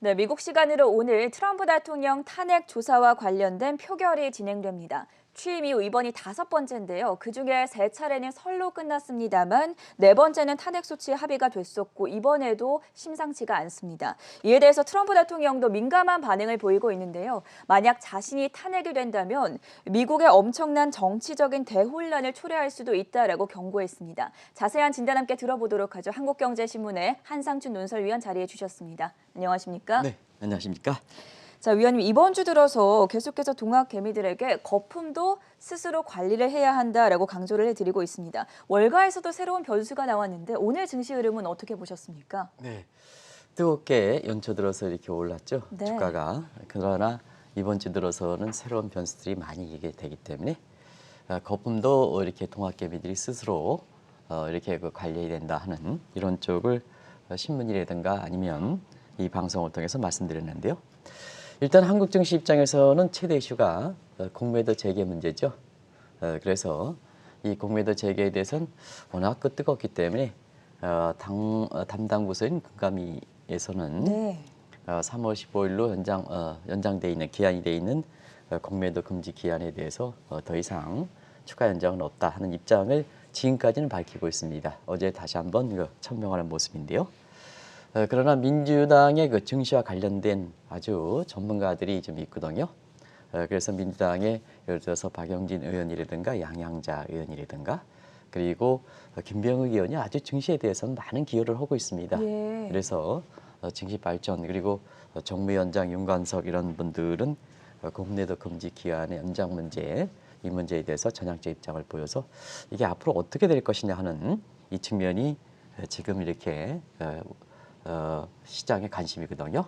네, 미국 시간으로 오늘 트럼프 대통령 탄핵 조사와 관련된 표결이 진행됩니다. 취임 이후 이번이 5번째인데요. 그중에 3차례는 설로 끝났습니다만 4번째는 탄핵 소치에 합의가 됐었고 이번에도 심상치가 않습니다. 이에 대해서 트럼프 대통령도 민감한 반응을 보이고 있는데요. 만약 자신이 탄핵이 된다면 미국의 엄청난 정치적인 대혼란을 초래할 수도 있다라고 경고했습니다. 자세한 진단 함께 들어보도록 하죠. 한국경제신문의 한상춘 논설위원 자리해 주셨습니다. 안녕하십니까? 네, 안녕하십니까? 자, 위원님 이번 주 들어서 계속해서 동학개미들에게 거품도 스스로 관리를 해야 한다라고 강조를 해드리고 있습니다. 월가에서도 새로운 변수가 나왔는데 오늘 증시 흐름은 어떻게 보셨습니까? 네, 뜨겁게 연초 들어서 이렇게 올랐죠, 네. 주가가. 그러나 이번 주 들어서는 새로운 변수들이 많이 이게 되기 때문에 거품도 이렇게 동학개미들이 스스로 이렇게 관리해야 된다 하는 이런 쪽을 신문이라든가 아니면 이 방송을 통해서 말씀드렸는데요. 일단 한국 증시 입장에서는 최대 이슈가 공매도 재개 문제죠. 그래서 이 공매도 재개에 대해서는 워낙 뜨겁기 때문에 담당 부서인 금감위에서는 네. 3월 15일로 연장돼 있는 기한이 돼 있는 공매도 금지 기한에 대해서 더 이상 추가 연장은 없다 하는 입장을 지금까지는 밝히고 있습니다. 어제 다시 한번 천명하는 모습인데요. 그러나 민주당의 증시와 관련된 아주 전문가들이 좀 있거든요. 그래서 민주당의 예를 들어서 박영진 의원이라든가 양양자 의원이라든가 그리고 김병욱 의원이 아주 증시에 대해서는 많은 기여를 하고 있습니다. 예. 그래서 증시 발전 그리고 정무위원장 윤관석 이런 분들은 공매도 금지 기한의 연장 문제 이 문제에 대해서 전향적 입장을 보여서 이게 앞으로 어떻게 될 것이냐 하는 이 측면이 지금 이렇게 시장의 관심이거든요.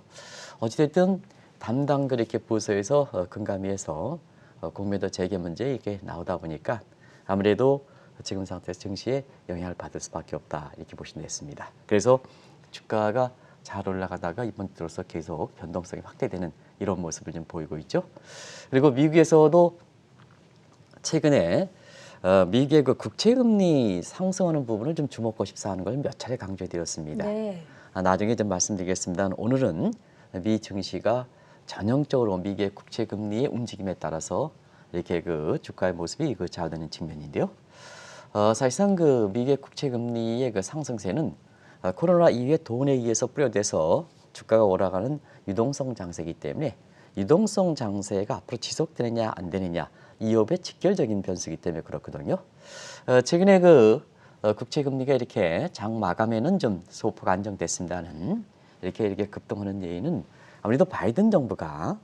어찌됐든 담당 그렇게 부서에서 금감위에서 공매도 재개 문제 이게 나오다 보니까 아무래도 지금 상태에서 증시에 영향을 받을 수밖에 없다 이렇게 보시면 됐습니다. 그래서 주가가 잘 올라가다가 이번 주 들어서 계속 변동성이 확대되는 이런 모습을 좀 보이고 있죠. 그리고 미국에서도 최근에 미국의 국채금리 상승하는 부분을 좀 주목하고 싶어 하는 걸 몇 차례 강조해드렸습니다. 네. 나중에 좀 말씀드리겠습니다. 오늘은 미 증시가 전형적으로 미국의 국채 금리의 움직임에 따라서 이렇게 주가의 모습이 좌우되는 측면인데요. 사실상 미국의 국채 금리의 상승세는 코로나 이후에 돈에 의해서 뿌려대서 주가가 올라가는 유동성 장세이기 때문에 유동성 장세가 앞으로 지속되느냐 안 되느냐 이업의 직결적인 변수이기 때문에 그렇거든요. 최근에 국채 금리가 이렇게 장 마감에는 좀 소폭 안정됐습니다는 이렇게 급등하는 예인은 아무래도 바이든 정부가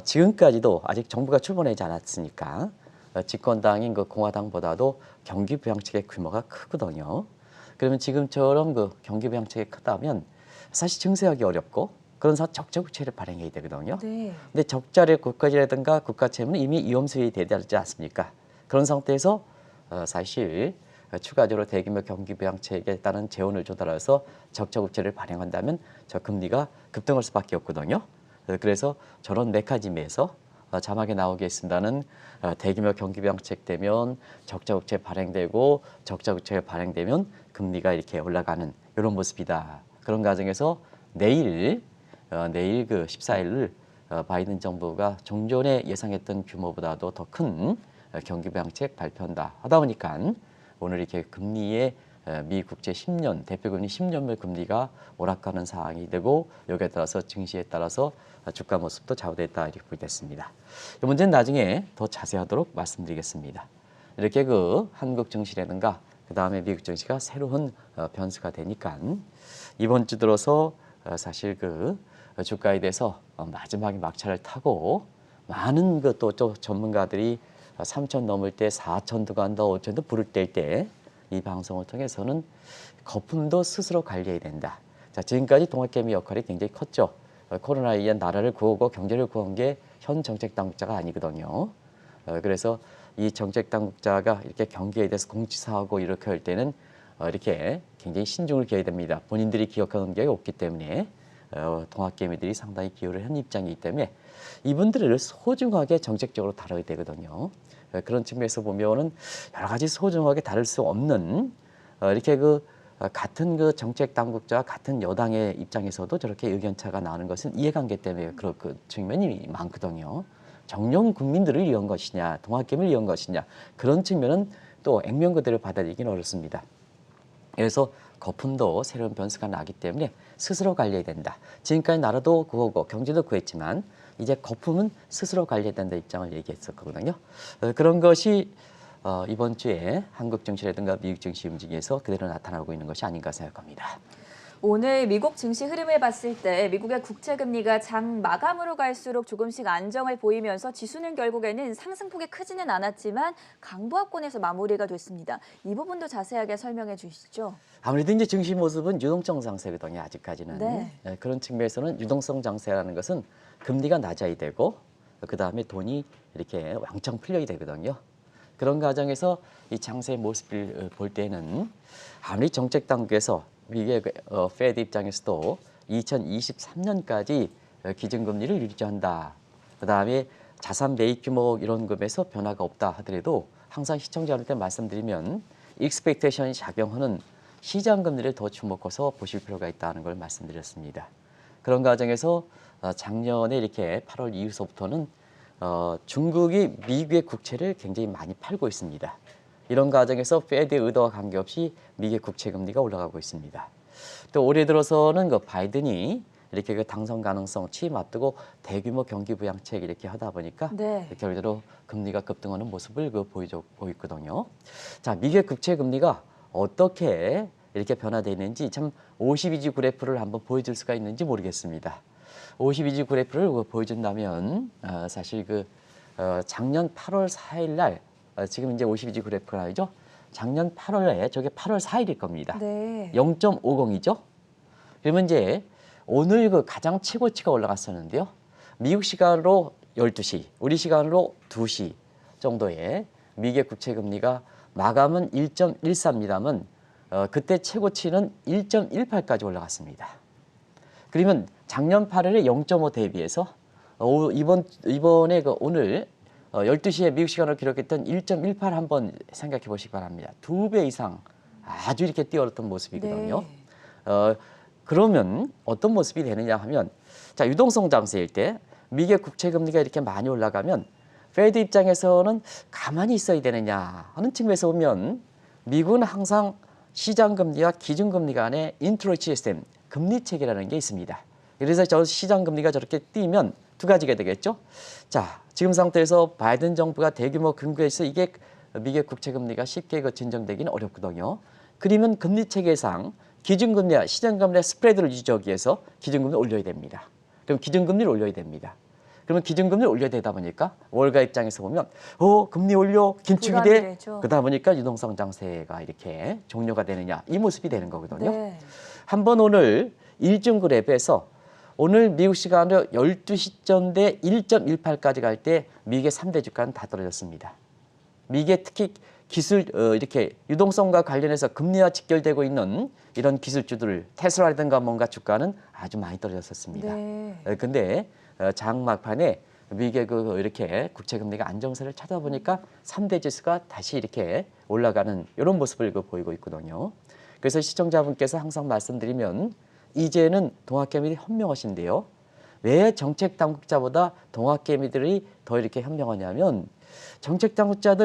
지금까지도 아직 정부가 출범하지 않았으니까 집권당인 공화당보다도 경기 부양책의 규모가 크거든요. 그러면 지금처럼 경기 부양책이 크다면 사실 증세하기 어렵고 그런 적자 국채를 발행해야 되거든요. 네. 근데 적자를 국가지라든가 국가채무는 이미 위험수위 대대하지 않습니까? 그런 상태에서 사실 추가적으로 대규모 경기 부양책에 따른 재원을 조달해서 적자 국채를 발행한다면 저 금리가 급등할 수밖에 없거든요. 그래서 저런 메커니즘에서 자막에 나오겠습니다는 대규모 경기 부양책 되면 적자 국채 발행되고 적자 국채가 발행되면 금리가 이렇게 올라가는 이런 모습이다. 그런 과정에서 내일 14일 바이든 정부가 종전에 예상했던 규모보다도 더 큰 경기 부양책 발표한다 하다 보니까 오늘 이렇게 금리의 미 국채 10년 대표금리 10년물 금리가 오락가는 상황이 되고 여기에 따라서 증시에 따라서 주가 모습도 좌우됐다 이렇게 보겠습니다. 이 문제는 나중에 더 자세하도록 말씀드리겠습니다. 이렇게 한국 증시라든가 그 다음에 미국 증시가 새로운 변수가 되니까 이번 주 들어서 사실 주가에 대해서 마지막에 막차를 타고 많은 또 전문가들이 3천 넘을 때 4천도 간다 5천도 부를 때 이 방송을 통해서는 거품도 스스로 관리해야 된다. 자, 지금까지 동학개미 역할이 굉장히 컸죠. 코로나에 의한 나라를 구하고 경제를 구한 게 현 정책 당국자가 아니거든요. 그래서 이 정책 당국자가 이렇게 경기에 대해서 공치사하고 이렇게 할 때는 이렇게 굉장히 신중을 기해야 됩니다. 본인들이 기억하는 게 없기 때문에 동학개미들이 상당히 기여를 한 입장이기 때문에 이분들을 소중하게 정책적으로 다뤄야 되거든요. 그런 측면에서 보면은 여러 가지 소중하게 다룰 수 없는 이렇게 같은 그 정책 당국자와 같은 여당의 입장에서도 저렇게 의견차가 나오는 것은 이해관계 때문에 그런 그 측면이 많거든요. 정령 국민들을 위한 것이냐, 동학개미를 위한 것이냐 그런 측면은 또 액면 그대로 받아들이기는 어렵습니다. 그래서 거품도 새로운 변수가 나기 때문에 스스로 관리해야 된다. 지금까지 나라도 구하고 경제도 구했지만 이제 거품은 스스로 관리해야 된다 입장을 얘기했었거든요. 그런 것이 이번 주에 한국 증시라든가 미국 증시 움직임에서 그대로 나타나고 있는 것이 아닌가 생각합니다. 오늘 미국 증시 흐름을 봤을 때 미국의 국채 금리가 장 마감으로 갈수록 조금씩 안정을 보이면서 지수는 결국에는 상승폭이 크지는 않았지만 강보합권에서 마무리가 됐습니다. 이 부분도 자세하게 설명해 주시죠. 아무래도 이제 증시 모습은 유동성 장세거든요. 아직까지는. 네. 그런 측면에서는 유동성 장세라는 것은 금리가 낮아야 되고 그 다음에 돈이 이렇게 왕창 풀려야 되거든요. 그런 과정에서 이 장세의 모습을 볼 때는 아무리 정책 당국에서 미국의 페드 입장에서도 2023년까지 기준금리를 유지한다. 그 다음에 자산 매입 규모 이런 급에서 변화가 없다 하더라도 항상 시청자한테 말씀드리면 익스펙테이션이 작용하는 시장 금리를 더 주목해서 보실 필요가 있다는 걸 말씀드렸습니다. 그런 과정에서 작년에 이렇게 8월 이후서부터는 중국이 미국의 국채를 굉장히 많이 팔고 있습니다. 이런 과정에서 페드의 의도와 관계없이 미국의 국채 금리가 올라가고 있습니다. 또 올해 들어서는 그 바이든이 이렇게 그 당선 가능성 취임 앞두고 대규모 경기 부양책 이렇게 하다 보니까 네. 결과로 금리가 급등하는 모습을 보이거든요. 자, 미국의 국채 금리가 어떻게 이렇게 변화되어 있는지 참 52주 그래프를 한번 보여줄 수가 있는지 모르겠습니다. 52주 그래프를 보여준다면 사실 작년 8월 4일 날 지금 이제 52주 그래프가 나오죠. 작년 8월에 저게 8월 4일일 겁니다. 네. 0.50이죠. 그러면 이제 오늘 그 가장 최고치가 올라갔었는데요. 미국 시간으로 12시, 우리 시간으로 2시 정도에 미국의 국채 금리가 마감은 1.14입니다만 그때 최고치는 1.18까지 올라갔습니다. 그러면 작년 8월에 0.5 대비해서 이번에 오늘 12시에 미국 시간으로 기록했던 1.18 한번 생각해 보시기 바랍니다. 2배 이상 아주 이렇게 뛰어오르던 모습이거든요. 네. 그러면 어떤 모습이 되느냐 하면 자, 유동성 장세일 때 미국의 국채 금리가 이렇게 많이 올라가면 페드 입장에서는 가만히 있어야 되느냐 하는 측면에서 보면 미국은 항상 시장 금리와 기준 금리 간의 인트로치 시스템 금리 체계라는 게 있습니다. 그래서 저 시장 금리가 저렇게 뛰면 두 가지가 되겠죠. 자, 지금 상태에서 바이든 정부가 대규모 금괴에서 이게 미국 국채 금리가 쉽게 진정되기는 어렵거든요. 그러면 금리 체계상 기준금리와 시장금리의 스프레드를 유지하기 위해서 기준금리를 올려야 됩니다. 그럼 기준금리를 올려야 됩니다. 그러면 기준금리를 올려야 되다 보니까 월가 입장에서 보면 금리 올려 긴축이 돼. 그러다 보니까 유동성 장세가 이렇게 종료가 되느냐 이 모습이 되는 거거든요. 네. 한번 오늘 일중 그래프에서 오늘 미국 시간으로 12시점대 1.18까지 갈 때 미국의 3대 주가는 다 떨어졌습니다. 미국의 특히 기술 이렇게 유동성과 관련해서 금리와 직결되고 있는 이런 기술주들 테슬라라든가 뭔가 주가는 아주 많이 떨어졌었습니다. 네. 근데 장 막판에 미국의 이렇게 국채 금리가 안정세를 찾아보니까 3대 지수가 다시 이렇게 올라가는 이런 모습을 보이고 있거든요. 그래서 시청자분께서 항상 말씀드리면 이제는 동학개미들이 현명하신데요. 왜 정책 당국자보다 동학개미들이 더 이렇게 현명하냐면 정책 당국자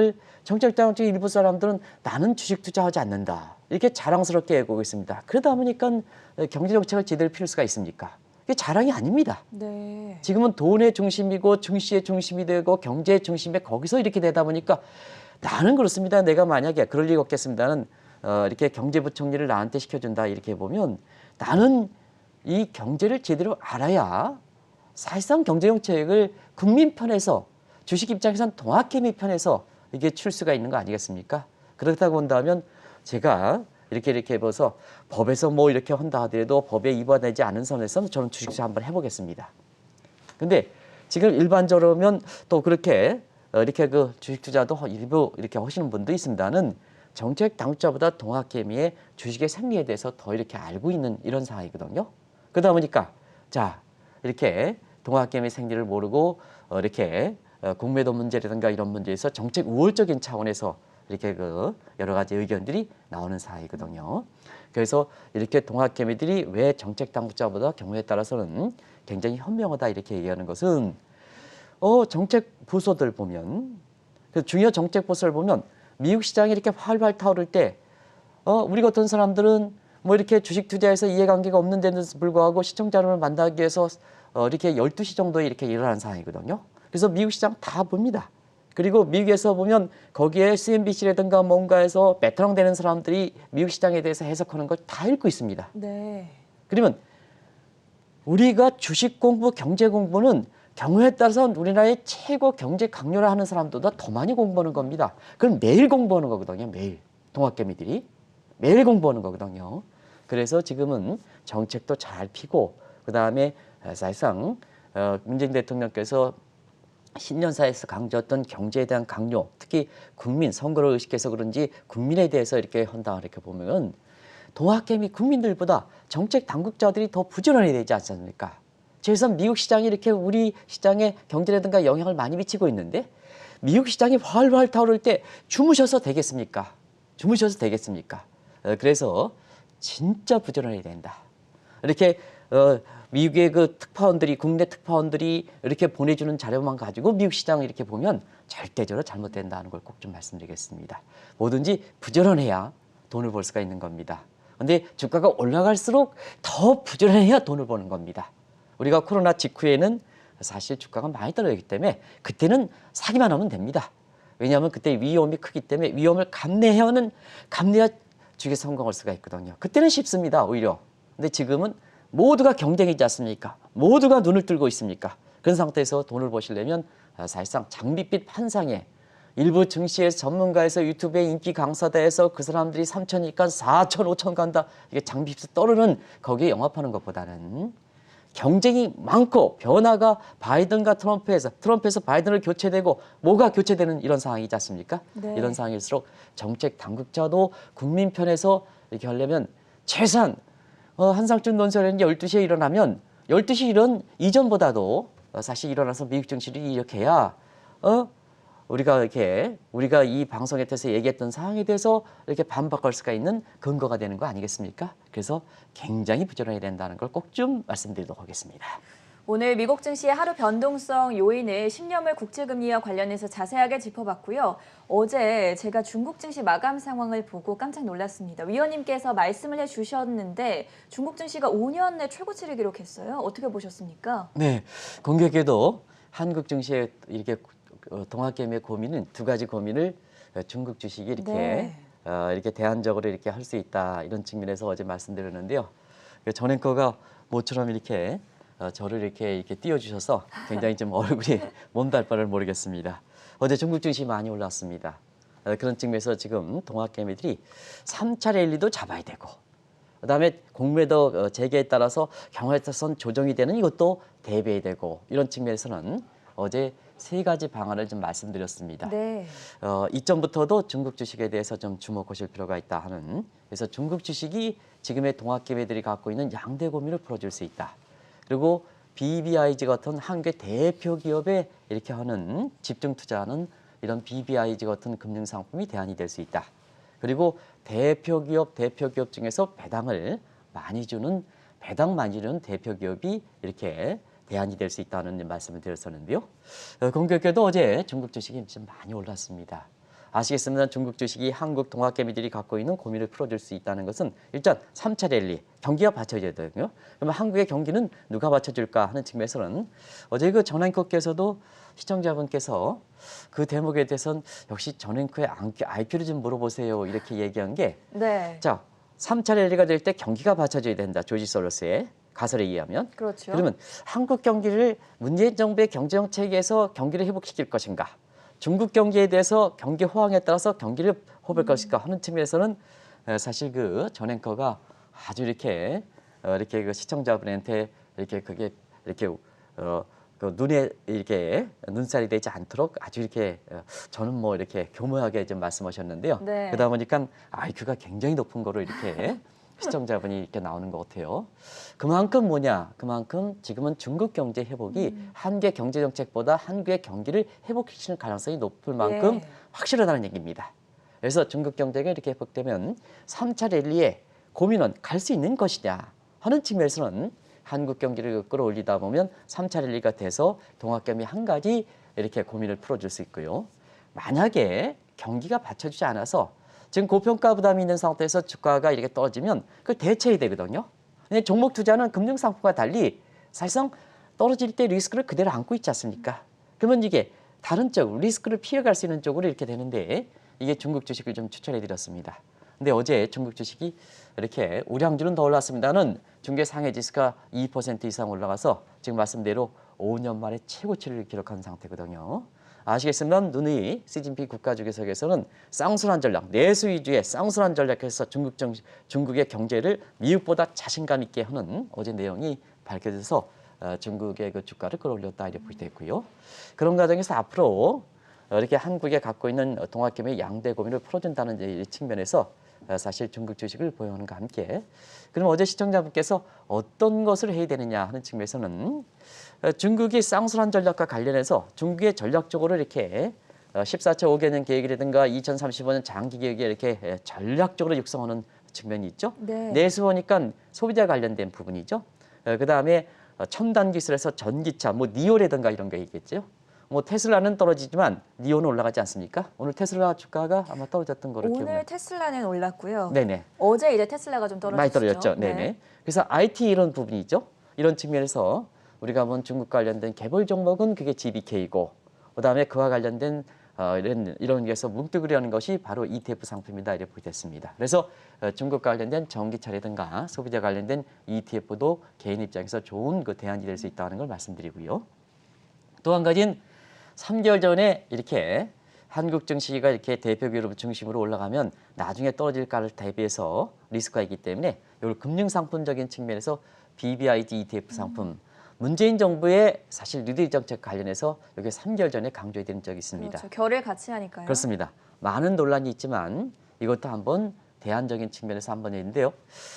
일부 사람들은 나는 주식 투자하지 않는다. 이렇게 자랑스럽게 얘기하고 있습니다. 그러다 보니까 경제정책을 제대로 필 수가 있습니까? 이게 자랑이 아닙니다. 네. 지금은 돈의 중심이고 증시의 중심이 되고 경제의 중심에 거기서 이렇게 되다 보니까 나는 그렇습니다. 내가 만약에 그럴 리가 없겠습니다는 이렇게 경제부총리를 나한테 시켜준다 이렇게 보면 나는 이 경제를 제대로 알아야 사실상 경제정책을 국민 편에서 주식 입장에서는 동학개미 편에서 이게 출 수가 있는 거 아니겠습니까? 그렇다고 본다면 제가 이렇게 해서 법에서 뭐 이렇게 한다 하더라도 법에 위반되지 않은 선에서는 저는 주식 투자 한번 해보겠습니다. 근데 지금 일반적으로면 또 그렇게 이렇게 주식 투자도 일부 이렇게 하시는 분도 있습니다는 정책 당국자보다 동학개미의 주식의 생리에 대해서 더 이렇게 알고 있는 이런 상황이거든요. 그러다 보니까 자 이렇게 동학개미 생리를 모르고 이렇게 공매도 문제라든가 이런 문제에서 정책 우월적인 차원에서 이렇게 그 여러 가지 의견들이 나오는 사항이거든요. 그래서 이렇게 동학개미들이 왜 정책 당국자보다 경우에 따라서는 굉장히 현명하다 이렇게 얘기하는 것은 정책 부서들 보면 그 중요 정책 부서를 보면 미국 시장이 이렇게 활발 타오를 때 우리 같은 사람들은 뭐 이렇게 주식 투자에서 이해관계가 없는 데도 불구하고 시청자 여러분을 만나기 위해서 이렇게 12시 정도에 이렇게 일어나는 상황이거든요. 그래서 미국 시장 다 봅니다. 그리고 미국에서 보면 거기에 CNBC라든가 뭔가에서 베테랑 되는 사람들이 미국 시장에 대해서 해석하는 걸 다 읽고 있습니다. 네. 그러면 우리가 주식 공부, 경제 공부는 경우에 따라서 우리나라의 최고 경제 강요를 하는 사람보다 더 많이 공부하는 겁니다. 그럼 매일 공부하는 거거든요. 매일. 동학개미들이. 매일 공부하는 거거든요. 그래서 지금은 정책도 잘 피고 그다음에 사실상 문재인 대통령께서 신년사에서 강조했던 경제에 대한 강요, 특히 국민 선거를 의식해서 그런지 국민에 대해서 이렇게 한다 이렇게 보면 동학개미 국민들보다 정책 당국자들이 더 부지런해야 되지 않습니까? 그래서 미국 시장이 이렇게 우리 시장에 경제라든가 영향을 많이 미치고 있는데 미국 시장이 활활 타오를 때 주무셔서 되겠습니까? 주무셔서 되겠습니까? 그래서 진짜 부지런해야 된다. 이렇게 미국의 그 특파원들이 국내 특파원들이 이렇게 보내주는 자료만 가지고 미국 시장을 이렇게 보면 절대적으로 잘못된다는 걸 꼭 좀 말씀드리겠습니다. 뭐든지 부지런해야 돈을 벌 수가 있는 겁니다. 근데 주가가 올라갈수록 더 부지런해야 돈을 버는 겁니다. 우리가 코로나 직후에는 사실 주가가 많이 떨어지기 때문에 그때는 사기만 하면 됩니다. 왜냐하면 그때 위험이 크기 때문에 위험을 감내해야 주식에 성공할 수가 있거든요. 그때는 쉽습니다. 오히려. 근데 지금은 모두가 경쟁이지 않습니까? 모두가 눈을 뜨고 있습니까? 그런 상태에서 돈을 버시려면 사실상 장밋빛 환상에 일부 증시에서 전문가에서 유튜브에 인기 강사다에서 그 사람들이 3천이니까 4천, 5천 간다. 이게 장밋빛 떠오르는 거기에 영합하는 것보다는 경쟁이 많고 변화가 바이든과 트럼프에서 바이든을 교체되고 뭐가 교체되는 이런 상황이지 않습니까? 네. 이런 상황일수록 정책 당국자도 국민 편에서 이렇게 하려면 최소한 한상준 논설위원이 12시에 일어나면 12시 일어난 이전보다도 사실 일어나서 미국 증시를 이렇게 해야 우리가 이 방송에 대해서 얘기했던 사항에 대해서 이렇게 반박할 수가 있는 근거가 되는 거 아니겠습니까? 그래서 굉장히 부지런해야 된다는 걸 꼭 좀 말씀드리도록 하겠습니다. 오늘 미국 증시의 하루 변동성 요인을 10년물 국채금리와 관련해서 자세하게 짚어봤고요. 어제 제가 중국 증시 마감 상황을 보고 깜짝 놀랐습니다. 위원님께서 말씀을 해주셨는데 중국 증시가 5년 내 최고치를 기록했어요. 어떻게 보셨습니까? 네, 공교롭게도 한국 증시에 이렇게 동학개미의 고민은 두 가지 고민을 중국 주식이 이렇게 네. 이렇게 대안적으로 이렇게 할 수 있다 이런 측면에서 어제 말씀드렸는데요. 전 앵커가 모처럼 이렇게 저를 이렇게 띄워주셔서 굉장히 좀 얼굴이 몸달 바를 모르겠습니다. 어제 중국 증시 많이 올랐습니다. 그런 측면에서 지금 동학개미들이 3차 랠리도 잡아야 되고 그다음에 공매도 재개에 따라서 경화선 조정이 되는 이것도 대비해야 되고 이런 측면에서는 어제 세 가지 방안을 좀 말씀드렸습니다. 네. 이전부터도 중국 주식에 대해서 좀 주목하실 필요가 있다 하는 그래서 중국 주식이 지금의 동학개미들이 갖고 있는 양대 고민을 풀어줄 수 있다. 그리고 BBIG 같은 한국의 대표 기업에 이렇게 하는 집중 투자하는 이런 BBIG 같은 금융 상품이 대안이 될 수 있다. 그리고 대표 기업 중에서 배당 많이 주는 대표 기업이 이렇게 대안이 될 수 있다는 말씀을 드렸었는데요. 공교롭게도 어제 중국 주식이 좀 많이 올랐습니다. 아시겠습니다. 중국 주식이 한국 동학개미들이 갖고 있는 고민을 풀어줄 수 있다는 것은 일단 3차 랠리, 경기가 받쳐줘야 되거든요. 그러면 한국의 경기는 누가 받쳐줄까 하는 측면에서는 어제 그 전 앵커께서도 시청자분께서 그 대목에 대해서는 역시 전 앵커의 IQ를 좀 물어보세요 이렇게 얘기한 게 네. 자, 3차 랠리가 될 때 경기가 받쳐줘야 된다. 조지 소로스의 가설에 의하면. 그렇죠. 그러면 한국 경기를 문재인 정부의 경제정책에서 경기를 회복시킬 것인가? 중국 경기에 대해서 경기 호황에 따라서 경기를 호흡할 것인가 하는 측면에서는 사실 그 전 앵커가 아주 이렇게 그 시청자분한테 그 눈에 이렇게 눈살이 되지 않도록 아주 이렇게 저는 뭐 이렇게 교묘하게 좀 말씀하셨는데요. 네. 그러다 보니까 IQ가 굉장히 높은 거로 이렇게 시청자분이 이렇게 나오는 것 같아요. 그만큼 그만큼 지금은 중국 경제 회복이 한국의 경제 정책보다 한국의 경기를 회복시키는 가능성이 높을 만큼 예. 확실하다는 얘기입니다. 그래서 중국 경제가 이렇게 회복되면 3차 랠리에 고민은 갈 수 있는 것이냐 하는 측면에서는 한국 경기를 끌어올리다 보면 3차 랠리가 돼서 동학개미 한 가지 이렇게 고민을 풀어줄 수 있고요. 만약에 경기가 받쳐주지 않아서 지금 고평가 부담이 있는 상태에서 주가가 이렇게 떨어지면 그걸 대체해야 되거든요. 근데 종목 투자는 금융상품과 달리 사실상 떨어질 때 리스크를 그대로 안고 있지 않습니까? 그러면 이게 다른 쪽 리스크를 피해갈 수 있는 쪽으로 이렇게 되는데 이게 중국 주식을 좀 추천해 드렸습니다. 근데 어제 중국 주식이 이렇게 우량주는 더 올랐습니다는 중계 상해 지수가 2% 이상 올라가서 지금 말씀대로 5년 만에 최고치를 기록한 상태거든요. 아시겠지만 누누이 시진핑 국가주석에서는 쌍순환 전략, 내수 위주의 쌍순환 전략에서 중국의 경제를 미국보다 자신감 있게 하는 어제 내용이 밝혀져서 중국의 그 주가를 끌어올렸다 이렇게 볼 때 있고요. 그런 과정에서 앞으로 이렇게 한국에 갖고 있는 동학개미의 양대 고민을 풀어준다는 이 측면에서 사실 중국 주식을 보유하는 것과 함께 그럼 어제 시청자분께서 어떤 것을 해야 되느냐 하는 측면에서는 중국이 쌍순환 전략과 관련해서 중국의 전략적으로 이렇게 14차 5개년 계획이라든가 2035년 장기 계획에 이렇게 전략적으로 육성하는 측면이 있죠. 네. 내수 보니까 소비자 관련된 부분이죠. 그다음에 첨단 기술에서 전기차, 뭐 니오라든가 이런 게 있겠죠. 뭐 테슬라는 떨어지지만 니오는 올라가지 않습니까? 오늘 테슬라 주가가 아마 떨어졌던 거로 오늘 기억나요. 테슬라는 올랐고요. 네네. 어제 이제 테슬라가 좀 떨어졌죠. 많이 떨어졌죠. 네네. 그래서 IT 이런 부분이 있죠. 이런 측면에서 우리가 본 중국 관련된 개별 종목은 그게 GBK고, 그다음에 그와 관련된 이런 게서 뭉뚱그리는 것이 바로 ETF 상품이다 이렇게 보겠습니다. 그래서 중국 관련된 전기차라든가 소비자 관련된 ETF도 개인 입장에서 좋은 그 대안이 될 수 있다는 걸 말씀드리고요. 또 한 가지는 3개월 전에 이렇게 한국 증시가 이렇게 대표 기업 중심으로 올라가면 나중에 떨어질까를 대비해서 리스크가 있기 때문에 이걸 금융상품적인 측면에서 BBIG ETF 상품 문재인 정부의 사실 뉴딜 정책 관련해서 여기 3개월 전에 강조해드린 적이 있습니다. 그렇죠. 결을 같이 하니까요. 그렇습니다. 많은 논란이 있지만 이것도 한번 대안적인 측면에서 한번 했는데요.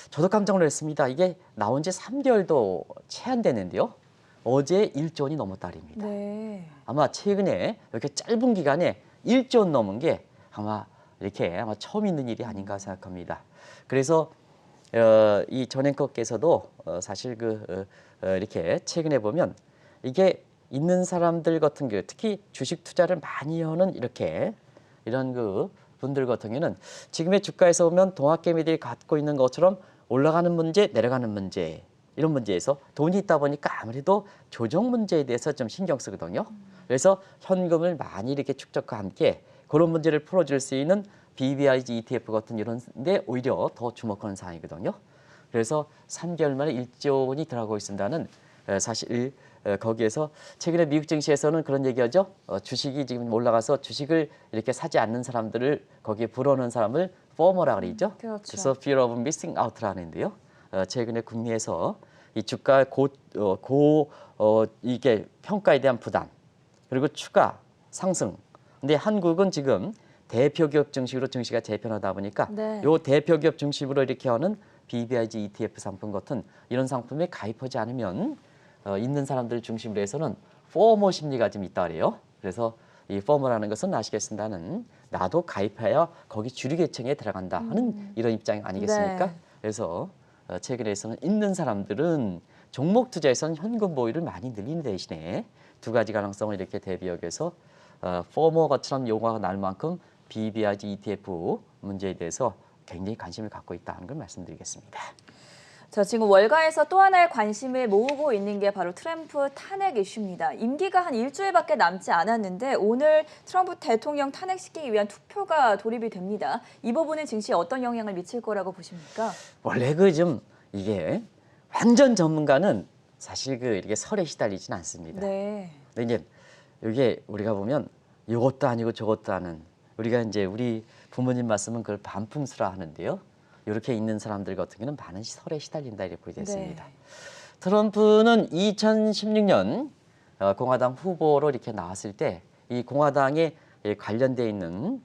저도 깜짝 놀랐습니다. 이게 나온 지 3개월도 채 안 됐는데요. 어제 1조 원이 넘었다입니다. 네. 아마 최근에 이렇게 짧은 기간에 1조 원 넘은 게 아마 이렇게 아마 처음 있는 일이 아닌가 생각합니다. 그래서 이 전 앵커께서도 사실 이렇게 최근에 보면 이게 있는 사람들 같은 경우 특히 주식 투자를 많이 하는 이런 그 분들 같은 경우는 지금의 주가에서 보면 동학개미들이 갖고 있는 것처럼 올라가는 문제, 내려가는 문제 이런 문제에서 돈이 있다 보니까 아무래도 조정 문제에 대해서 좀 신경 쓰거든요. 그래서 현금을 많이 이렇게 축적과 함께 그런 문제를 풀어줄 수 있는 BBIG ETF 같은 이런 데 오히려 더 주목하는 사항이거든요. 그래서 3개월 만에 1조 원이 들어가고 있습니다는 사실 거기에서 최근에 미국 증시에서는 그런 얘기하죠. 주식이 지금 올라가서 주식을 이렇게 사지 않는 사람들을 거기에 불어넣은 사람을 FOMO라 그러죠. 그렇죠. 그래서 Fear of Missing Out라는데요. 최근에 국내에서 이 주가 이게 평가에 대한 부담 그리고 추가 상승. 근데 한국은 지금 대표 기업 중심으로 증시가 재편하다 보니까 네. 요 대표 기업 중심으로 이렇게 하는 BBIG ETF 상품 같은 이런 상품에 가입하지 않으면 있는 사람들 중심으로 해서는 포모 심리가 좀 있다 그래요. 그래서 이 포모라는 것은 아시겠습니다는 나도 가입해야 거기 주류 계층에 들어간다 하는 이런 입장 아니겠습니까? 네. 그래서 최근에서는 있는 사람들은 종목 투자에서는 현금 보유를 많이 늘리는 대신에 두 가지 가능성을 이렇게 대비하기 위해서 포모처럼 요구가 날 만큼 BBIG ETF 문제에 대해서 굉장히 관심을 갖고 있다는 걸 말씀드리겠습니다. 자, 지금 월가에서 또 하나의 관심을 모으고 있는 게 바로 트럼프 탄핵 이슈입니다. 임기가 한 일주일밖에 남지 않았는데 오늘 트럼프 대통령 탄핵시키기 위한 투표가 돌입이 됩니다. 이 부분은 증시에 어떤 영향을 미칠 거라고 보십니까? 원래 이게 완전 전문가는 사실 이렇게 설에 시달리지는 않습니다. 네. 근데 이제 이게 우리가 보면 이것도 아니고 저것도 아닌 우리가 이제 우리 부모님 말씀은 그걸 반풍수라 하는데요. 이렇게 있는 사람들 같은 경우는 많은 설에 시달린다 이렇게 보게 됐습니다. 네. 트럼프는 2016년 공화당 후보로 이렇게 나왔을 때 이 공화당에 관련돼 있는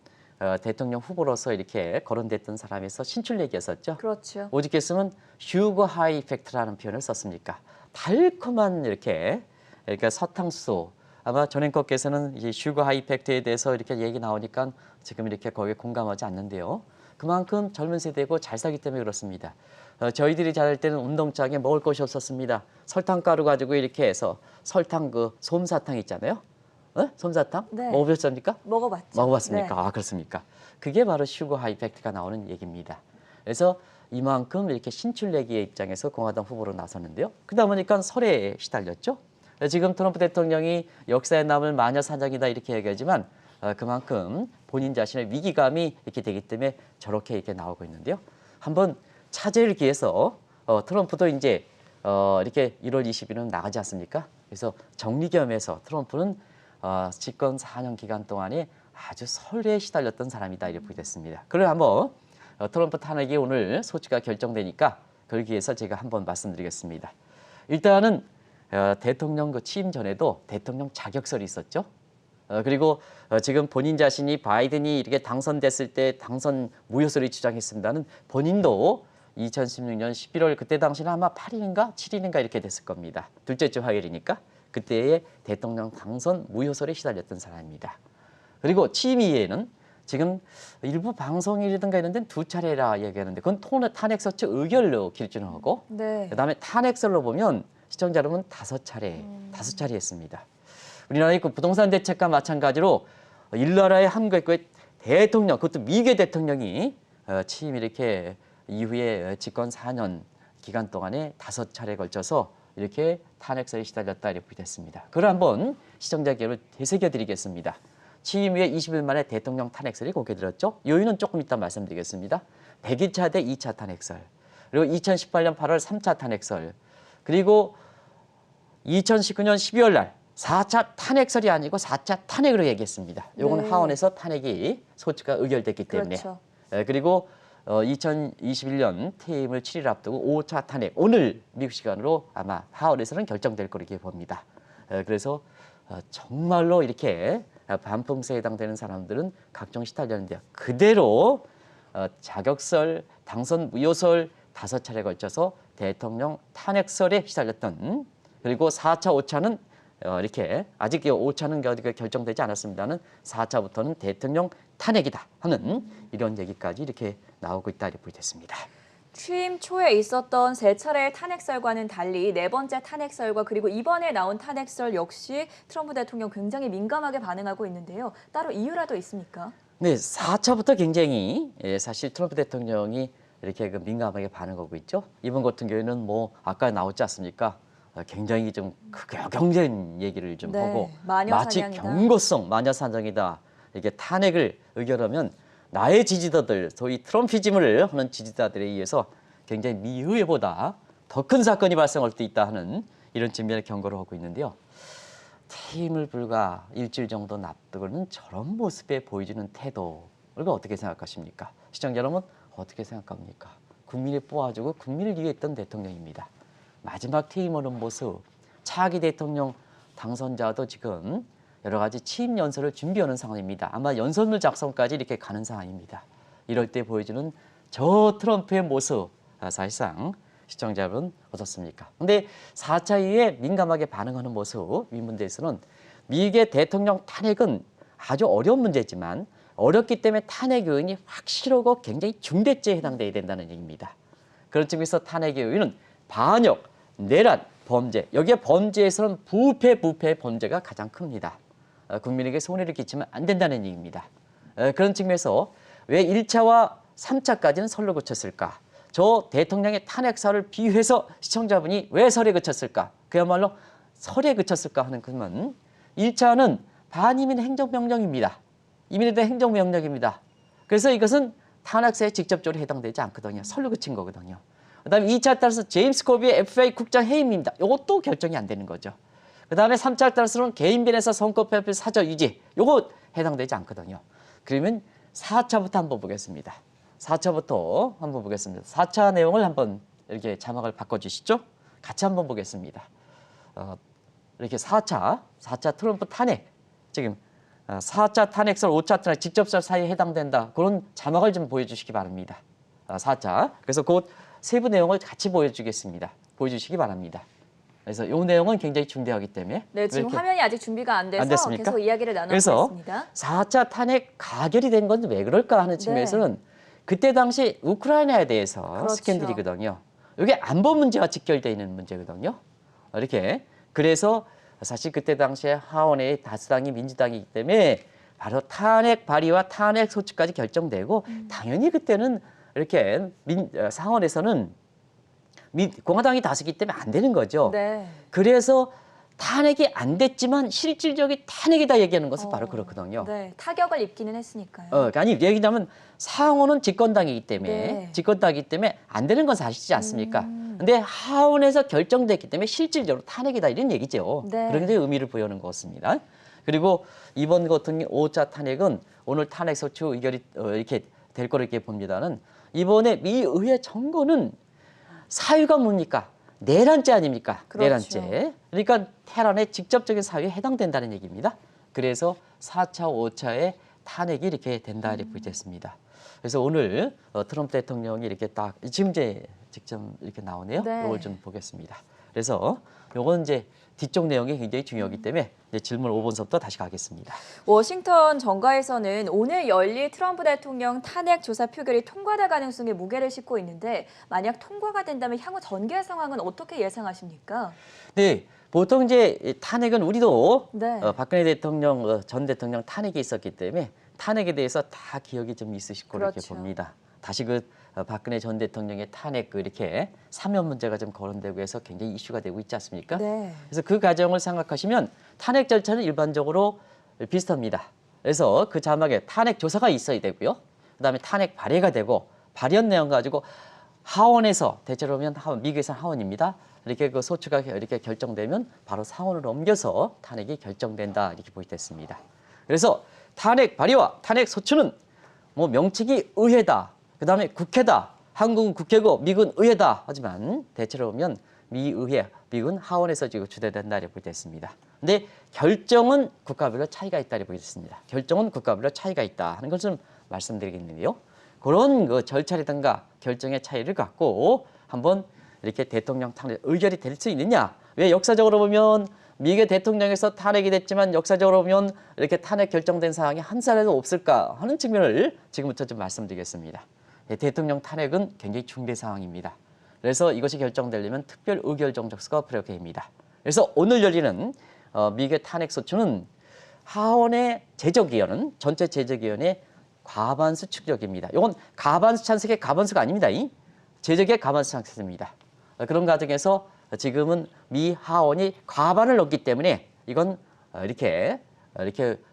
대통령 후보로서 이렇게 거론됐던 사람에서 신출 얘기였었죠. 그렇죠. 오직게 쓰면 슈거 하이 이펙트라는 표현을 썼습니까? 달콤한 이렇게 그러니까 사탕수수 아마 존 앵커께서는 이 슈거 하이 이펙트에 대해서 이렇게 얘기 나오니까 지금 이렇게 거기에 공감하지 않는데요. 그만큼 젊은 세대고 잘 살기 때문에 그렇습니다. 저희들이 자랄 때는 운동장에 먹을 것이 없었습니다. 설탕가루 가지고 이렇게 해서 설탕 그 솜사탕 있잖아요. 솜사탕? 네. 먹어보셨습니까? 먹어봤죠. 먹어봤습니까? 네. 아, 그렇습니까? 그게 바로 슈거 하이 이펙트가 나오는 얘기입니다. 그래서 이만큼 이렇게 신출내기의 입장에서 공화당 후보로 나섰는데요. 그러다 보니까 설에 시달렸죠. 지금 트럼프 대통령이 역사에 남을 마녀 사장이다 이렇게 얘기하지만 그만큼 본인 자신의 위기감이 이렇게 되기 때문에 저렇게 이렇게 나오고 있는데요. 한번 차제를 기해서 트럼프도 이제 이렇게 1월 20일은 나가지 않습니까? 그래서 정리겸해서 트럼프는 집권 4년 기간 동안에 아주 설레에 시달렸던 사람이다 이렇게 됐습니다. 그걸 한번 트럼프 탄핵이 오늘 소치가 결정되니까 그러기 위해서 제가 한번 말씀드리겠습니다. 일단은 대통령 그 취임 전에도 대통령 자격설이 있었죠. 그리고 지금 본인 자신이 바이든이 이렇게 당선됐을 때 당선 무효설을 주장했습니다는 본인도 2016년 11월 그때 당시는 아마 8일인가 7일인가 이렇게 됐을 겁니다. 둘째 주 화요일이니까 그때의 대통령 당선 무효설에 시달렸던 사람입니다. 그리고 취임 이후에는 지금 일부 방송이라든가 이런 데는 2차례라 얘기하는데 그건 탄핵소추 의결로 기준하고 네. 그다음에 탄핵설로 보면 시청자 여러분 5차례 했습니다. 우리나라의 그 부동산 대책과 마찬가지로 일나라의 한국의 대통령, 그것도 미국의 대통령이 취임 이렇게 이후에 집권 4년 기간 동안에 5차례에 걸쳐서 이렇게 탄핵설에 시달렸다 이렇게 됐습니다. 그걸 한번 시청자께로 되새겨 드리겠습니다. 취임 후에 20일 만에 대통령 탄핵설이 공개되었죠. 요인은 조금 이따 말씀드리겠습니다. 101차 대 2차 탄핵설, 그리고 2018년 8월 3차 탄핵설, 그리고 2019년 12월 날 4차 탄핵설이 아니고 4차 탄핵으로 얘기했습니다. 요건 네. 하원에서 탄핵이 소추가 의결됐기 때문에. 그렇죠. 그리고 2021년 퇴임을 7일 앞두고 5차 탄핵, 오늘 미국 시간으로 아마 하원에서는 결정될 거라고 봅니다. 그래서 정말로 이렇게 반풍세에 해당되는 사람들은 각종 시달렸는데요. 그대로 자격설, 당선 무효설 5차례에 걸쳐서 대통령 탄핵설에 시달렸던, 그리고 4차, 5차는 이렇게 아직 5차는 결정되지 않았습니다는 4차부터는 대통령 탄핵이다 하는 이런 얘기까지 이렇게 나오고 있다 이렇게 됐습니다. 취임 초에 있었던 3차례의 탄핵설과는 달리 4번째 탄핵설과 그리고 이번에 나온 탄핵설 역시 트럼프 대통령 굉장히 민감하게 반응하고 있는데요. 따로 이유라도 있습니까? 네, 4차부터 굉장히 사실 트럼프 대통령이 이렇게 민감하게 반응하고 있죠. 이번 같은 경우에는 뭐 아까 나왔지 않습니까? 굉장히 좀 경쟁 얘기를 좀 네, 하고 마녀 마치 사냥이다. 경고성 마녀 사냥이다 이렇게 탄핵을 의결하면 나의 지지자들, 소위 트럼피즘을 하는 지지자들에 의해서 굉장히 미의회보다 더 큰 사건이 발생할 수 있다 하는 이런 측면의 경고를 하고 있는데요. 퇴임을 불과 일주일 정도 납두고는 저런 모습에 보여주는 태도, 이거 어떻게 생각하십니까? 시청자 여러분 어떻게 생각합니까? 국민이 뽑아주고 국민을 위해 했던 대통령입니다. 마지막 퇴임하는 모습, 차기 대통령 당선자도 지금 여러 가지 취임 연설을 준비하는 상황입니다. 아마 연설문 작성까지 이렇게 가는 상황입니다. 이럴 때 보여주는 저 트럼프의 모습, 사실상 시청자 여러분 어떻습니까? 근데 4차 이후에 민감하게 반응하는 모습, 민문대에서는 미국의 대통령 탄핵은 아주 어려운 문제지만 어렵기 때문에 탄핵 요인이 확실하고 굉장히 중대죄에 해당돼야 된다는 얘기입니다. 그런 측면에서 탄핵의 요인은 반역, 내란, 범죄, 여기에 범죄에서는 부패 범죄가 가장 큽니다. 국민에게 손해를 끼치면 안 된다는 얘기입니다. 그런 측면에서 왜 1차와 3차까지는 설로 그쳤을까? 저 대통령의 탄핵사를 비유해서 시청자분이 왜 설에 그쳤을까? 그야말로 설에 그쳤을까 하는 것은 1차는 반이민 행정명령입니다. 이민에 대한 행정명령입니다. 그래서 이것은 탄핵사에 직접적으로 해당되지 않거든요. 설로 그친 거거든요. 그다음에 2차에 따라서 제임스 코비의 FBI 국장 해임입니다. 이것도 결정이 안 되는 거죠. 그다음에 3차에 따라서는 개인 변호사 선거표표 사저 유지, 이거 해당되지 않거든요. 그러면 4차부터 한번 보겠습니다. 4차부터 한번 보겠습니다. 4차 내용을 한번 이렇게 자막을 바꿔주시죠. 같이 한번 보겠습니다. 이렇게 4차 트럼프 탄핵, 지금 4차 탄핵설, 5차 탄핵, 직접설 사이에 해당된다. 그런 자막을 좀 보여주시기 바랍니다. 4차. 그래서 그 세부 내용을 같이 보여주겠습니다. 보여주시기 바랍니다. 그래서 이 내용은 굉장히 중대하기 때문에 네, 지금 이렇게 화면이 아직 준비가 안 돼서 됐습니까? 계속 이야기를 그래서 나눠보겠습니다. 4차 탄핵 가결이 된 건 왜 그럴까 하는 측면에서는 그때 당시 우크라이나에 대해서 그렇죠. 스캔들이거든요. 이게 안보 문제와 직결되어 있는 문제거든요. 이렇게 그래서 사실 그때 당시에 하원의 다수당이 민주당이기 때문에 바로 탄핵 발의와 탄핵 소추까지 결정되고 당연히 그때는 이렇게 상원에서는 공화당이 다수기 때문에 안 되는 거죠. 네. 그래서 탄핵이 안 됐지만 실질적인 탄핵이다 얘기하는 것은 바로 그렇거든요. 네, 타격을 입기는 했으니까요. 아니 얘기냐면 상원은 집권당이기 때문에 네. 집권당이기 때문에 안 되는 건 사실이지 않습니까? 근데 하원에서 결정됐기 때문에 실질적으로 탄핵이다 이런 얘기죠. 네. 그런 게 의미를 부여하는 것 같습니다. 그리고 이번 같은 5차 탄핵은 오늘 탄핵 소추 의결이 이렇게 될 거로 이렇게 봅니다는 이번에 미 의회 정거는 사유가 뭡니까? 내란죄 아닙니까? 그렇죠. 내란죄. 그러니까 테란의 직접적인 사유에 해당된다는 얘기입니다. 그래서 4차, 5차의 탄핵이 이렇게 된다 이렇게 보겠습니다. 그래서 오늘 트럼프 대통령이 이렇게 딱 지금 이제 직접 이렇게 나오네요. 네. 이걸 좀 보겠습니다. 그래서 요건 이제 뒤쪽 내용이 굉장히 중요하기 때문에 이제 질문 5번서부터 다시 가겠습니다. 워싱턴 정가에서는 오늘 열릴 트럼프 대통령 탄핵 조사 표결이 통과될 가능성에 무게를 싣고 있는데 만약 통과가 된다면 향후 전개 상황은 어떻게 예상하십니까? 네, 보통 이제 탄핵은 우리도 네. 박근혜 대통령 전 대통령 탄핵이 있었기 때문에 탄핵에 대해서 다 기억이 좀 있으실 거로 이렇게 그렇죠. 봅니다. 다시 그 박근혜 전 대통령의 탄핵 이렇게 사면 문제가 좀 거론되고 해서 굉장히 이슈가 되고 있지 않습니까? 네. 그래서 그 과정을 생각하시면 탄핵 절차는 일반적으로 비슷합니다. 그래서 그 자막에 탄핵 조사가 있어야 되고요. 그다음에 탄핵 발의가 되고 발의한 내용 가지고 하원에서 대체로 보면 미국에서 하원입니다. 이렇게 그 소추가 이렇게 결정되면 바로 상원으로 옮겨서 탄핵이 결정된다 이렇게 보겠습니다. 그래서 탄핵 발의와 탄핵 소추는 뭐 명칭이 의회다, 그다음에 국회다, 한국은 국회고 미국은 의회다 하지만 대체로 보면 미 의회, 미국은 하원에서 지금 주도된다 이렇게 보겠습니다. 근데 결정은 국가별로 차이가 있다 이렇게 보겠습니다. 결정은 국가별로 차이가 있다 하는 것을 말씀드리겠는데요. 그런 그 절차라든가 결정의 차이를 갖고 한번 이렇게 대통령 탄핵 의결이 될 수 있느냐? 왜 역사적으로 보면 미국의 대통령에서 탄핵이 됐지만 역사적으로 보면 이렇게 탄핵 결정된 사항이 한 사례도 없을까 하는 측면을 지금부터 좀 말씀드리겠습니다. 대통령 탄핵은 굉장히 중대 사항입니다. 그래서 이것이 결정되려면 특별 의결 정적수가 필요합니다. 그래서 오늘 열리는 미국의 탄핵 소추는 하원의 제적위원은 전체 제적위원회 과반수 축적입니다. 이건 과반수 찬성의 과반수가 아닙니다. 제적의 과반수 찬성입니다. 그런 과정에서 지금은 미 하원이 과반을 넘기 때문에 이건 이렇게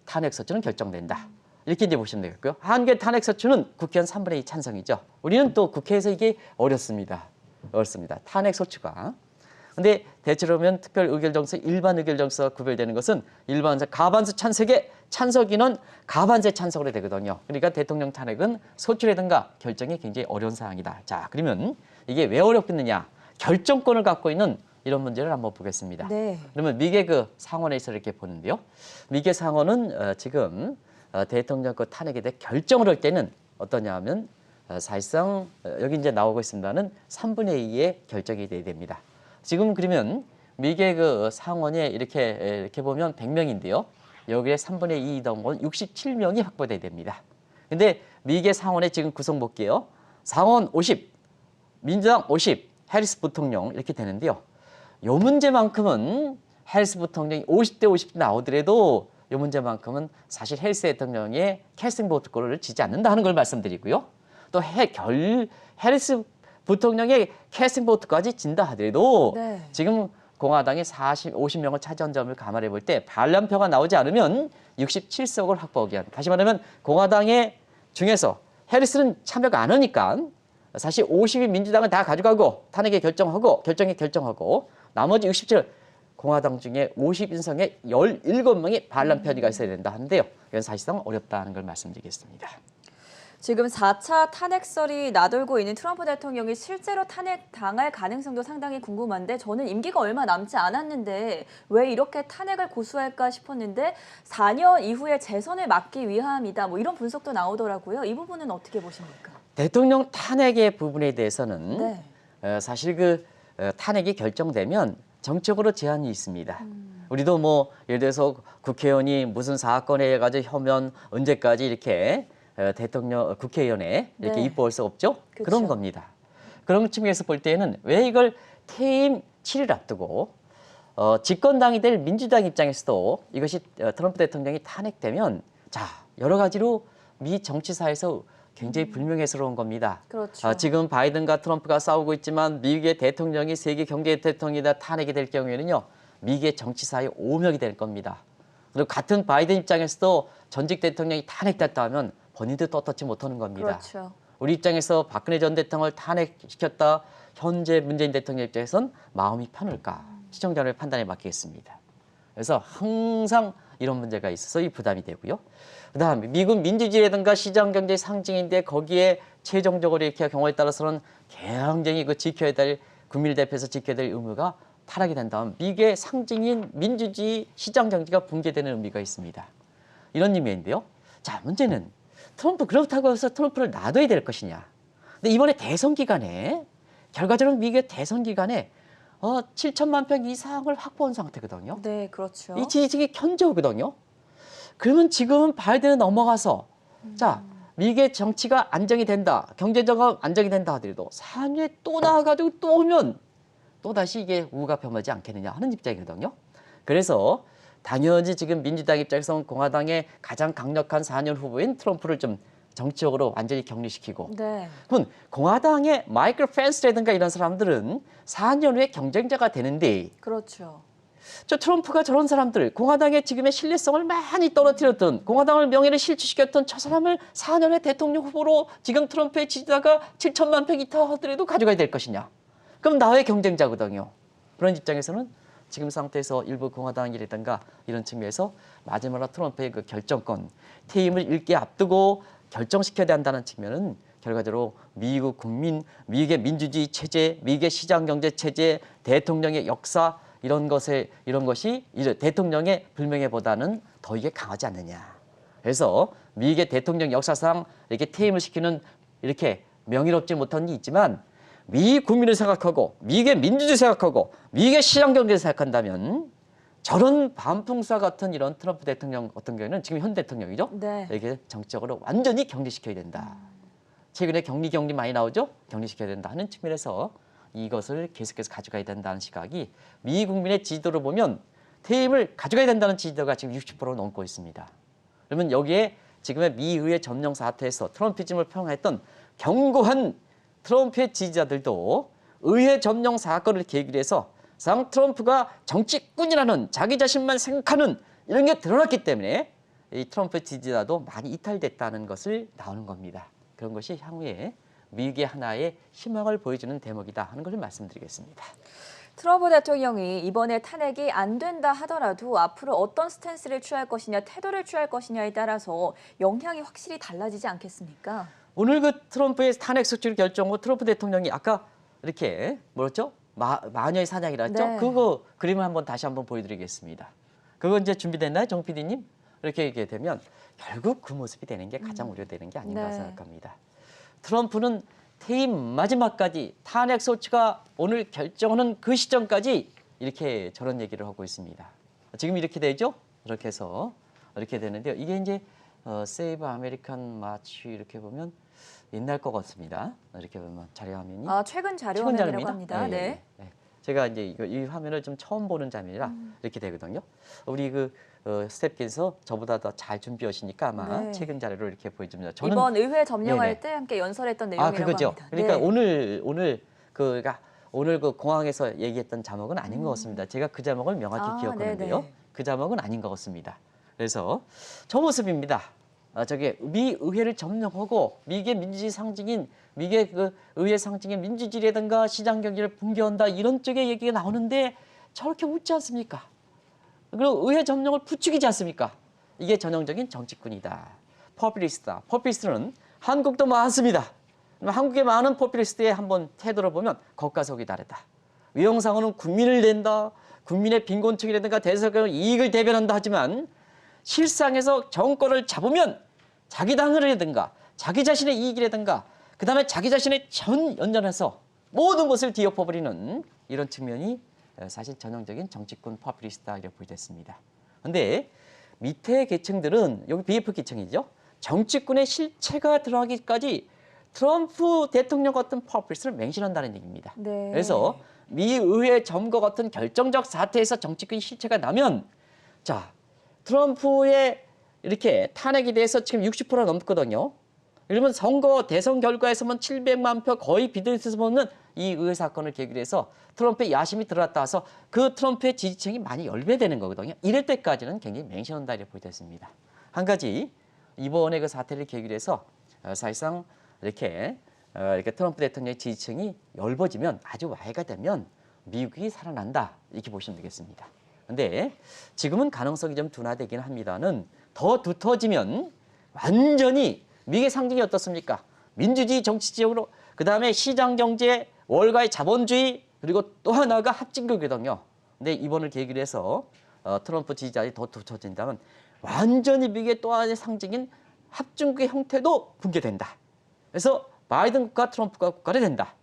탄핵 소추는 결정된다. 이렇게 이제 보시면 되겠고요. 한국의 탄핵 소추는 국회의원 3분의 2 찬성이죠. 우리는 또 국회에서 이게 어렵습니다. 탄핵 소추가. 근데 대체로 보면 특별 의결 정서, 일반 의결 정서가 구별되는 것은 일반 과반수 찬석의 찬석인은 과반제 찬석으로 되거든요. 그러니까 대통령 탄핵은 소추라든가 결정이 굉장히 어려운 사항이다. 자, 그러면 이게 왜 어렵겠느냐? 결정권을 갖고 있는 이런 문제를 한번 보겠습니다. 네. 그러면 미국 그 상원에서 이렇게 보는데요. 미국 상원은 지금 대통령 그 탄핵에 대해 결정을 할 때는 어떠냐 하면 사실상 여기 이제 나오고 있습니다는 3분의 2의 결정이 돼야 됩니다. 지금 그러면 미국의 그 상원에 이렇게 보면 100명인데요. 여기에 3분의 2 넘은 67명이 확보돼야 됩니다. 근데 미국의 상원에 지금 구성 볼게요. 상원 50, 민주당 50, 해리스 부통령 이렇게 되는데요. 요 문제만큼은 해리스 부통령이 50대 50 나오더라도 이 문제만큼은 사실 해리스 대통령의 캐스팅 보트를 지지 않는다 하는 걸 말씀드리고요. 또 해리스 부통령의 캐스팅 보트까지 진다 하더라도 네. 지금 공화당이 50명을 차지한 점을 감안해 볼 때 반란표가 나오지 않으면 67석을 확보하기 위한, 다시 말하면 공화당의 중에서 해리스는 참여가 안 하니까 사실 50이 민주당은 다 가져가고 탄핵에 결정하고 나머지 67 공화당 중에 50인성의 17명이 반란 편의가 있어야 된다 하는데요. 이건 사실상 어렵다는 걸 말씀드리겠습니다. 지금 4차 탄핵설이 나돌고 있는 트럼프 대통령이 실제로 탄핵 당할 가능성도 상당히 궁금한데 저는 임기가 얼마 남지 않았는데 왜 이렇게 탄핵을 고수할까 싶었는데 4년 이후에 재선을 막기 위함이다. 뭐 이런 분석도 나오더라고요. 이 부분은 어떻게 보십니까? 대통령 탄핵의 부분에 대해서는 네. 사실 그 탄핵이 결정되면 정책으로 제한이 있습니다. 우리도 뭐 예를 들어서 국회의원이 무슨 사건에 가지고 혐의한 언제까지 이렇게 대통령 국회의원에 이렇게 네. 입법할 수 없죠? 그쵸. 그런 겁니다. 그런 측면에서 볼 때는 왜 이걸 퇴임 7일 앞두고 집권당이 될 민주당 입장에서도 이것이 트럼프 대통령이 탄핵되면 자 여러 가지로 미 정치사에서 굉장히 불명예스러운 겁니다. 그렇죠. 지금 바이든과 트럼프가 싸우고 있지만 미국의 대통령이 세계 경제 대통령이다 탄핵이 될 경우에는요. 미국의 정치사의 오명이 될 겁니다. 그리고 같은 바이든 입장에서도 전직 대통령이 탄핵됐다 하면 본인도 떳떳지 못하는 겁니다. 그렇죠. 우리 입장에서 박근혜 전 대통령을 탄핵시켰다. 현재 문재인 대통령 입장에선 마음이 편할까? 시청자의 판단에 맡기겠습니다. 그래서 항상 이런 문제가 있어서 이 부담이 되고요. 그다음에 미국 민주주의라든가 시장 경제 상징인데 거기에 최종적으로 이렇게 경우에 따라서는 굉장히 그 지켜야 될 국민을 대표해서 지켜야 될 의무가 타락이 된다면 미국의 상징인 민주주의 시장 경제가 붕괴되는 의미가 있습니다. 이런 의미인데요. 자, 문제는 트럼프 그렇다고 해서 트럼프를 놔둬야 될 것이냐. 근데 이번에 대선 기간에 결과적으로 미국의 대선 기간에 7천만 표 이상을 확보한 상태거든요. 네, 그렇죠. 이 지지층이 견저거든요. 그러면 지금 바이든은 넘어가서 자 미국의 정치가 안정이 된다, 경제적으로 안정이 된다 하더라도 4년에 또 나와가지고 또 오면 또 다시 이게 우가 폄하지 않겠느냐 하는 입장이거든요. 그래서 당연히 지금 민주당 입장에서는 공화당의 가장 강력한 4년 후보인 트럼프를 좀 정치적으로 완전히 격리시키고 네. 그럼 공화당의 마이클 펜스라든가 이런 사람들은 4년 후에 경쟁자가 되는데 그렇죠. 저 트럼프가 저런 사람들 공화당의 지금의 신뢰성을 많이 떨어뜨렸던 공화당을 명예를 실추시켰던 저 사람을 4년의 대통령 후보로 지금 트럼프의 지지자가 7천만 표 이타 하더라도 가져가야 될 것이냐. 그럼 나의 경쟁자거든요. 그런 입장에서는 지금 상태에서 일부 공화당이라든가 이런 측면에서 마지막으로 트럼프의 그 결정권 퇴임을 일기 앞두고 결정시켜야 한다는 측면은 결과적으로 미국 국민, 미국의 민주주의 체제, 미국의 시장 경제 체제, 대통령의 역사 이런 것이 대통령의 불명예보다는 더 이게 강하지 않느냐. 그래서 미국의 대통령 역사상 이렇게 퇴임을 시키는 이렇게 명예롭지 못한 게 있지만 미국 국민을 생각하고 미국의 민주주의 생각하고 미국의 시장 경제를 생각한다면 저런 반풍사 같은 이런 트럼프 대통령 어떤 경우에는 지금 현 대통령이죠. 네. 이게 정치적으로 완전히 격리시켜야 된다. 최근에 격리 많이 나오죠. 격리시켜야 된다 하는 측면에서 이것을 계속해서 가져가야 된다는 시각이 미 국민의 지지도를 보면 퇴임을 가져가야 된다는 지지도가 지금 60% 넘고 있습니다. 그러면 여기에 지금의 미 의회 점령 사태에서 트럼피즘을 평하했던 견고한 트럼프의 지지자들도 의회 점령 사건을 계기로 해서 상 트럼프가 정치꾼이라는 자기 자신만 생각하는 이런 게 드러났기 때문에 이 트럼프 지지자도 많이 이탈됐다는 것을 나오는 겁니다. 그런 것이 향후에 미국의 하나의 희망을 보여주는 대목이다 하는 것을 말씀드리겠습니다. 트럼프 대통령이 이번에 탄핵이 안 된다 하더라도 앞으로 어떤 스탠스를 취할 것이냐, 태도를 취할 것이냐에 따라서 영향이 확실히 달라지지 않겠습니까? 오늘 그 트럼프의 탄핵 소추를 결정 후 트럼프 대통령이 아까 이렇게 뭐였죠? 마녀의 사냥이라 했죠? 네. 그거 그림을 다시 한번 보여드리겠습니다. 그거 이제 준비됐나요, 정 PD님? 이렇게 얘기게 되면 결국 그 모습이 되는 게 가장 우려되는 게 아닌가 네. 생각합니다. 트럼프는 퇴임 마지막까지 탄핵 소추가 오늘 결정하는 그 시점까지 이렇게 저런 얘기를 하고 있습니다. 지금 이렇게 되죠? 이렇게 해서 이렇게 되는데요. 이게 이제 세이브 아메리칸 마치 이렇게 보면 옛날 것 같습니다. 이렇게 보면 자료 화면이 최근 자료 화면이라고 합니다. 네. 제가 이제 이 화면을 좀 처음 보는 장면이라 이렇게 되거든요. 우리 그 스태프께서 저보다 더 잘 준비하시니까 아마 네. 최근 자료로 이렇게 보여줍니다. 이번 의회 점령할 네네. 때 함께 연설했던 내용이라고 그거죠. 합니다. 그러니까 네. 오늘 그 공항에서 얘기했던 자막은 아닌 것 같습니다. 제가 그 자막을 명확히 기억하는데요. 네네. 그 자막은 아닌 것 같습니다. 그래서 저 모습입니다. 저게 미 의회를 점령하고 미국의 민주주의 상징인 미국의 그 의회 상징인 민주주의라든가 시장 경제를 붕괴한다 이런 쪽의 얘기가 나오는데 저렇게 웃지 않습니까? 그리고 의회 점령을 부추기지 않습니까? 이게 전형적인 정치꾼이다. 포퓰리스트다. 포퓰리스트는 한국도 많습니다. 한국에 많은 포퓰리스트의 한번 태도를 보면 겉과 속이 다르다. 위용상으로는 국민을 낸다. 국민의 빈곤층이라든가 대서의 이익을 대변한다 하지만 실상에서 정권을 잡으면 자기 당이라든가 자기 자신의 이익이라든가 그다음에 자기 자신의 전 연전해서 모든 것을 뒤엎어버리는 이런 측면이 사실 전형적인 정치권 포퓰리스트다 이렇게 보여졌습니다. 그런데 밑에 계층들은 여기 BF 계층이죠. 정치권의 실체가 드러나기까지 트럼프 대통령 같은 포퓰리스트를 맹신한다는 얘기입니다. 네. 그래서 미 의회 점거 같은 결정적 사태에서 정치권의 실체가 나면 자 트럼프의 이렇게 탄핵에 대해서 지금 60% 넘거든요. 이러면 선거 대선 결과에서만 700만 표 거의 비례해서 보면 이 의회 사건을 계기로 해서 트럼프의 야심이 드러났다 와서 그 트럼프의 지지층이 많이 열배되는 거거든요. 이럴 때까지는 굉장히 맹신한다 이렇게 보여졌습니다. 한 가지 이번에 그 사태를 계기로 해서 사실상 이렇게 트럼프 대통령의 지지층이 열버지면 아주 와해가 되면 미국이 살아난다 이렇게 보시면 되겠습니다. 근데 지금은 가능성이 좀 둔화되긴 합니다는 더 두터워지면 완전히 미국의 상징이 어떻습니까? 민주주의 정치 지역으로 그다음에 시장 경제, 월가의 자본주의 그리고 또 하나가 합진국이거든요. 근데 이번을 계기로 해서 트럼프 지지자들이 더 두터워진다면 완전히 미국의 또 하나의 상징인 합중국의 형태도 붕괴된다. 그래서 바이든 국가, 트럼프가 국가가 된다.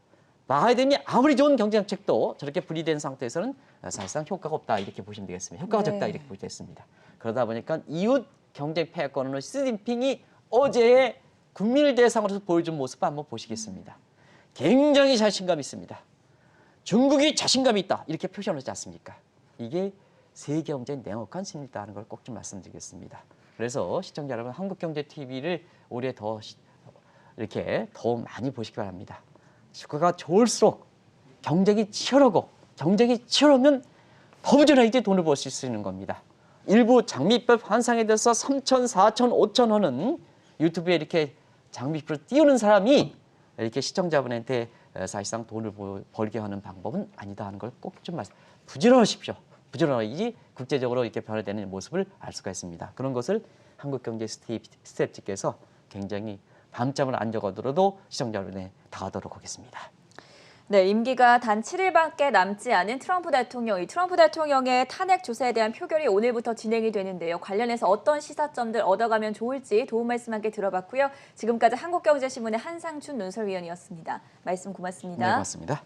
바이든이 아무리 좋은 경제정책도 저렇게 분리된 상태에서는 사실상 효과가 없다 이렇게 보시면 되겠습니다. 효과가 네. 적다 이렇게 보겠습니다. 그러다 보니까 이웃 경제 패권으로 시진핑이 어제 국민을 대상으로 보여준 모습 한번 보시겠습니다. 굉장히 자신감 있습니다. 중국이 자신감이 있다 이렇게 표현하지 않습니까? 이게 세계 경제의 냉혹한 심리다는 걸 꼭 좀 말씀드리겠습니다. 그래서 시청자 여러분 한국경제TV를 올해 더 많이 보시기 바랍니다. 주가가 좋을수록 경쟁이 치열하고 경쟁이 치열하면 더 부지런하게 돈을 벌 수 있는 겁니다. 일부 장밋빛 환상에 대해서 3천, 4천, 5천 하는 유튜브에 이렇게 장밋빛을 띄우는 사람이 이렇게 시청자분한테 사실상 돈을 벌게 하는 방법은 아니다 하는 걸 꼭 좀 부지런하십시오. 부지런하게 국제적으로 이렇게 변화되는 모습을 알 수가 있습니다. 그런 것을 한국경제 스텝집께서 굉장히 밤잠을 안 자고도 시청자 여러분에 다하도록 하겠습니다. 네, 임기가 단 7일밖에 남지 않은 트럼프 대통령. 이 트럼프 대통령의 탄핵 조사에 대한 표결이 오늘부터 진행이 되는데요. 관련해서 어떤 시사점들 얻어가면 좋을지 도움 말씀 함께 들어봤고요. 지금까지 한국경제신문의 한상춘 논설위원이었습니다. 말씀 고맙습니다. 네, 고맙습니다.